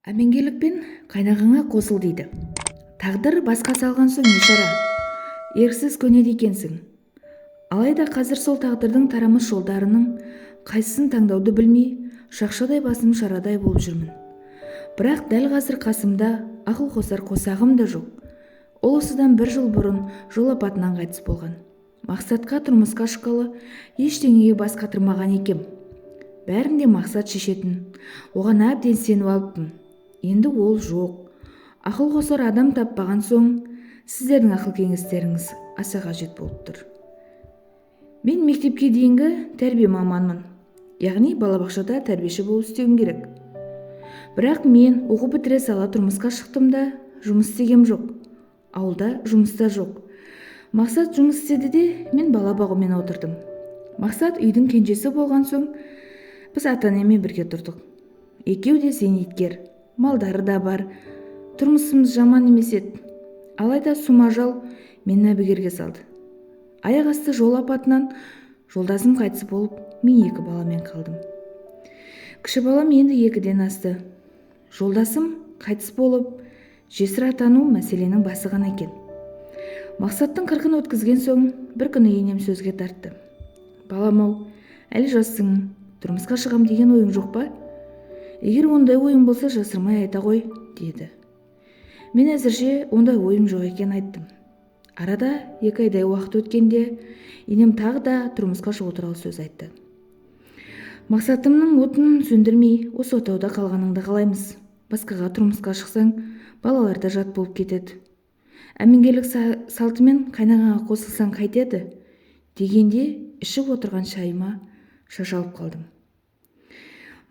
Әмеңгерлікпен қайнағаңа қосыл дейді. Тағдыр басқа салған соң не шара, еріксіз көнеді екенсің. Алайда қазір сол тағдырдың тарамыс жолдарының қайсысын таңдауды білмей, шақшадай басым шарадай болып жүрмін. Бірақ дәл қазір қасымда ақыл қосар қосағым да жоқ. Ол осыдан 1 жыл бұрын жол апатынан қайтыс болған. Мақсатқа тұрмысқа шыққалы ештеңеге бас қатырмаған екем. Бәрінде мақсат шешетін, оған әбден сеніп алыппын. Енді ол жоқ. Ақыл қосар адам таппаған соң, сіздердің ақыл кеңестеріңіз аса қажет болып тұр. Мен мектепке дейінгі тәрбие маманмын. Яғни балабақшада тәрбиеші болып істеуім керек. Бірақ мен оқу бітіре сала тұрмысқа шықтым да, жұмыс істегем жоқ. Ауылда жұмыста жоқ. Мақсат жұмыс істеді де, мен бала бағумен отырдым. Мақсат үйдің кенжесі болған соң, біз ата-анаммен бірге тұрдық. Екеу де зейнеткер, малдары да бар. Тұрмысымыз жаман емес еді. Алайда сұма-жал мені әбігерге салды. Аяқ асты жол апатынан жолдасым қайтыс болып, мен 2 баламен қалдым. Кіші балам енді 2-ден асты. Жолдасым қайтыс болып, жесір атану мәселенің басыған екен. Мақсаттың 40-ын өткізген соң, бір күні енем сөзге тартты. Балам-ау, әлі жассың, тұрмысқа шығам деген ойың жоқ па? Егер ондай ойың болса, жасырмай айта ғой, деді. Мен әзірше ондай ойым жоқ екен айттым. Арада 2 айдай уақыт өткенде, енем тағы да тұрмысқа шығу туралы сөз айтты. Мақсатымның отын сөндірмей, осы отауда қалғаныңды қалаймыз. Басқаға тұрмысқа шықсаң, балалар да жат болып кетеді. Әмеңгерлік салтымен қайнағаңа қосылсаң қайтеді, дегенде ішіп отырған шайыма шашалып қалдым.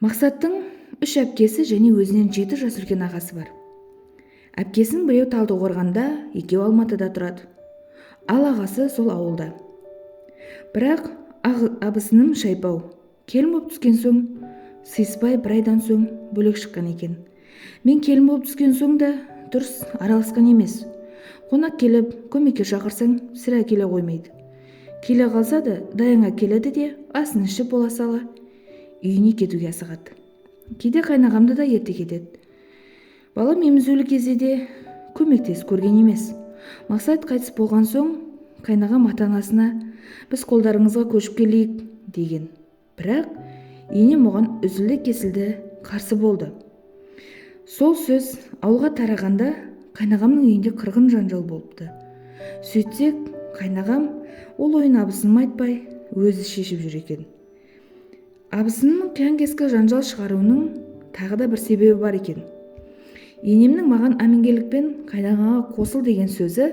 Мақсаттың 3 әпкесі және өзінен 7 жас үлкен ағасы бар. Әпкесінің біреу Талдықорғанда, екеу Алматыда тұрады. Ал ағасы сол ауылда. Бірақ абысыным шайпау. Келін болып түскен соң, сыйыспай 1 айдан соң бөлек шыққан екен. Мен келін болып түскен соң да дұрыс араласқан емес. Қонақ келіп, көмекке шақырсаң, сірә келе қоймайды. Келе қалса да, даяңа келеді де, асын ішіп бола сала, үйіне кетуге асығады. Кейде қайнағамды да ерте кетеді. Балам емізулі кезде де көмектес көрген емес. Мақсат қайтыс болған соң, қайнағам ата-анасына біз қолдарыңызға көшіп келейік деген. Бірақ енем оған үзілді кесілді қарсы болды. Сол сөз ауылға тарағанда қайнағамның үйінде қырғын жанжал болыпты. Сөйтсек, қайнағам ол ойын абысыным айтпай өзі шешіп жүр екен. Абысының қиян-кескі жанжал шығаруының тағы да бір себебі бар екен. Енемнің маған әмеңгерлікпен қайнағаңа қосыл деген сөзі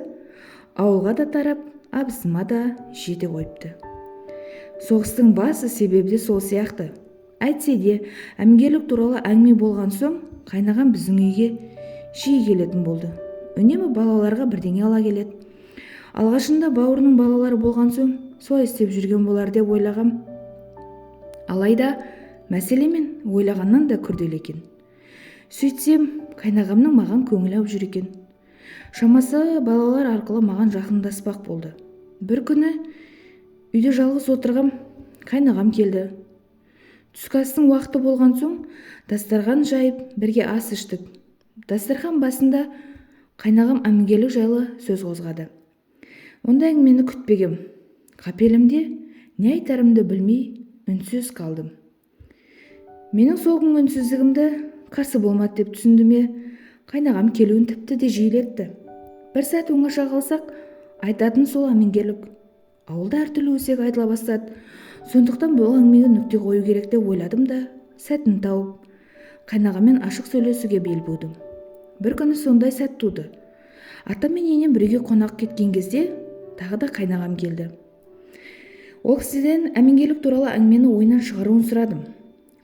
ауылға да тарап, абысыма да жете қойыпты. Соғыстың басы себебі де сол сияқты. Әйтсе де, әмеңгерлік туралы әңгіме болған соң, қайнағам біздің үйге жиі келетін болды. Үнемі балаларға бірдеңе ала келеді. Алғашында бауырының балалары болған соң, солай істеп жүрген болар деп ойлағам. Алайда мәселе мен ойлағаннан да күрделі екен. Сөйтсем, қайнағамның маған көңіл ауып жүр екен. Шамасы балалар арқылы маған жақындаспақ болды. Бір күні үйде жалғыз отырғам, қайнағам келді. Түскі астың уақыты болған соң, дастархан жайып, бірге ас іштік. Дастархан басында қайнағам әмеңгерлік жайлы сөз қозғады. Онда әңгімені күтпегем. Қапелімде не айтарымды білмей, үнсіз қалдым. Менің сол күн үнсіздігімді қарсы болмады деп түсінді ме, қайнағам келуін тіпті де жиілетті. 1 сәт оңаша қалсақ, айтатын сол әмеңгерлік. Ауылда әртүрлі өсек айтыла бастады. Сондықтан бұл әңгімеге нүкте қою керек деп ойладым да, сәтін тауып, қайнағаммен ашық сөйлесуге бел будым. Бір күні сондай сәт туды. Атам мен енем бірге қонақ кеткен кезде, тағы да қайнағам келді. Ол кісіден әмеңгерлік туралы әңгімені ойынан шығаруын сұрадым.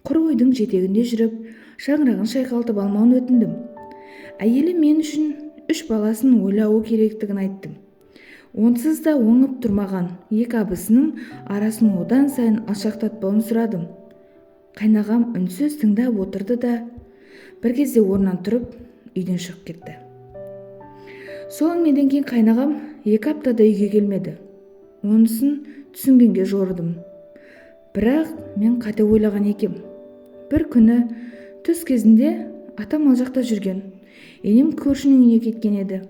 Құр ойдың жетегінде жүріп, шаңырағын шайқалтып алмауын өтіндім. Әйелі мен үшін 3 баласын ойлауы керектігін айттым. Онсыз да оңып тұрмаған 2 абысының арасын одан сайын алшақтатпауын сұрадым. Қайнағам үнсіз тыңдап отырды да, бір кезде орнынан тұрып, үйден шығып кетті. Сол әңгімеден кейін қайнағам 2 аптада үйге келмеді. Онысын түсінгенге жорыдым. Бірақ мен қате ойлаған екем. Бір күні түс кезінде Атам ал жақта жүрген. Енем көршінің үйіне кеткен еді.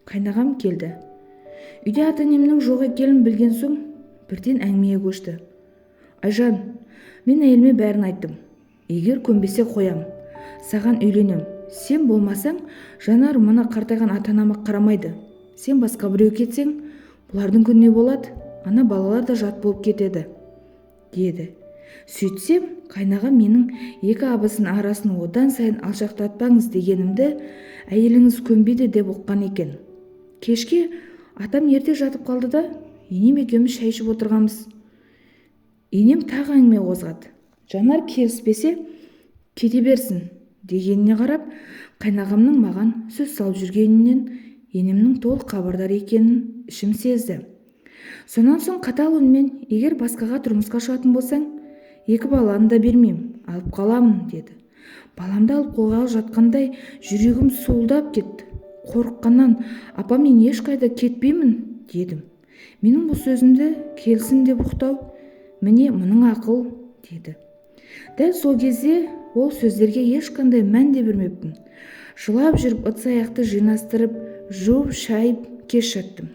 Қайнағам келді. Үйде ата-енемнің жоқ екенін білген соң бірден әңгімеге көшті. Айжан, мен әйеліме бәрін айттым. Егер көнбесе қоям. Саған үйленем. Сен болмасаң, Жанар мына қартайған ата-анама қарамайды. Сен басқа біреу кетсең, бұлардың күніне болады, ана балалар да жат болып кетеді, деді. Сөйтсем, қайнаға менің екі абысын арасын одан сайын алшақтатпаңыз дегенімді әйеліңіз көнбейді деп ұққан екен. Кешке атам ерте жатып қалды да, енем екеуміз шай ішіп отырғанбыз. Енем тағы әңгіме қозғады. Жанар келіспесе кете берсін дегеніне қарап, қайнағамның маған сөз салып жүргенінен енемнің толық хабардар екенін ішім сезді. Сонан соң қатал үнмен, егер басқаға тұрмысқа шығатын болсаң, екі баланы да бермеймін, алып қаламын, деді. Баламды алып қолға жатқандай жүрегім суылдап кетті. Қорыққаннан, апа мен ешқайда кетпеймін, дедім. Менің бұл сөзімді келсін деп ұқтау, міне мұның ақыл, деді. Дәл сол кезде ол сөздерге ешқандай мән де бермеппін. Жылап жүріп ыдыс-аяқты жинастырып, жуып шайып кеш жаттым.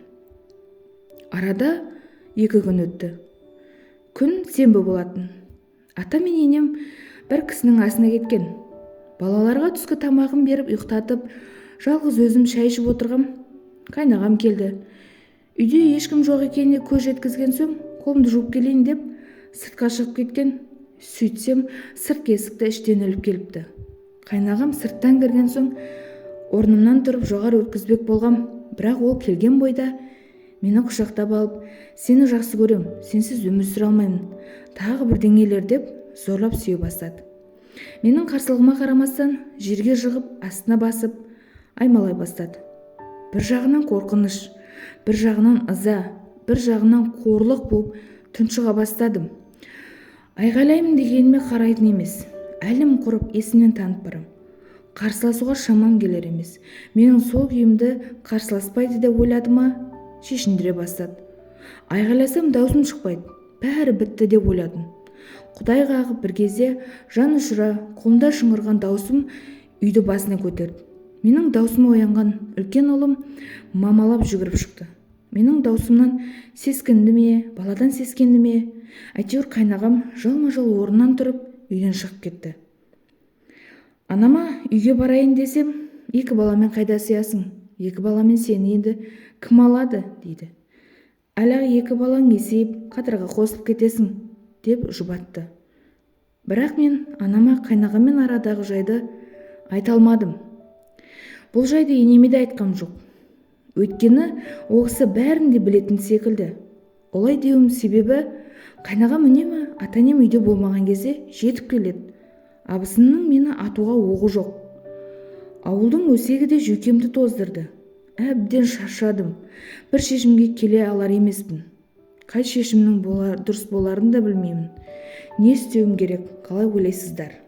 Арада 2 күн өтті. Күн сенбі болатын. Ата мен енем бір кісінің асына кеткен. Балаларға түскі тамағын беріп ұйықтатып, жалғыз өзім шай ішіп отырғам. Қайнағам келді. Үйде ешкім жоқ екеніне көз жеткізген соң, қолымды жуып келейін деп сыртқа шығып кеткен. Сөйтсем, сырт есікті іштен іліп келіпті. Қайнағам сырттан кірген соң, орнымнан тұрып жоғары өткізбек болғам, бірақ ол келген бойда мені құшақтап алып, сені жақсы көрем, сенсіз өмір сүре алмаймын, тағы бірдеңелер деп зорлап сүйе бастады. Менің қарсылығыма қарамастан жерге жығып, астына басып, аймалай бастады. Бір жағынан қорқыныш, бір жағынан ыза, бір жағынан қорлық болып тұншыға бастадым. Айғайлаймын дегеніме қарайтын емес. Әлім құрып есімнен танып барам. Қарсыласуға шамам келер емес. Менің сол күйімді қарсыласпайды деп ойлады ма, шешіндіре бастады. Айғайласам даусым шықпайды, бәрі бітті деп ойладым. Құдай қағып бір кезде жан ұшыра қолымда шыңғырған даусым үйді басына көтерді. Менің даусыма оянған үлкен ұлым мамалап жүгіріп шықты. Менің даусымнан сескенді ме, баладан сескенді ме, әйтеуір қайнағам жалма-жал орнынан тұрып үйден шығып кетті. Анама үйге барайын десем, 2 баламен қайда сыясың? 2 баламен сені енді кім алады, дейді. Әлі 2 балаң есейіп, қатарға қосылып кетесің, деп жұбатты. Бірақ мен анама қайнағамен арадағы жайды айта алмадым. Бұл жайды енеме де айтқам жоқ. Өйткені оғысы бәрін де білетін секілді. Олай деуім себебі, қайнағам үнемі ата-енем үйде болмаған кезде жетіп келеді. Абысынның мені атуға оғы жоқ. Ауылдың өсегі де жүйкемді тоздырды. Әбден шаршадым. Бір шешімге келе алар емеспін. Қай шешімнің дұрыс боларын да білмеймін. Не істеуім керек, қалай ойлайсыздар?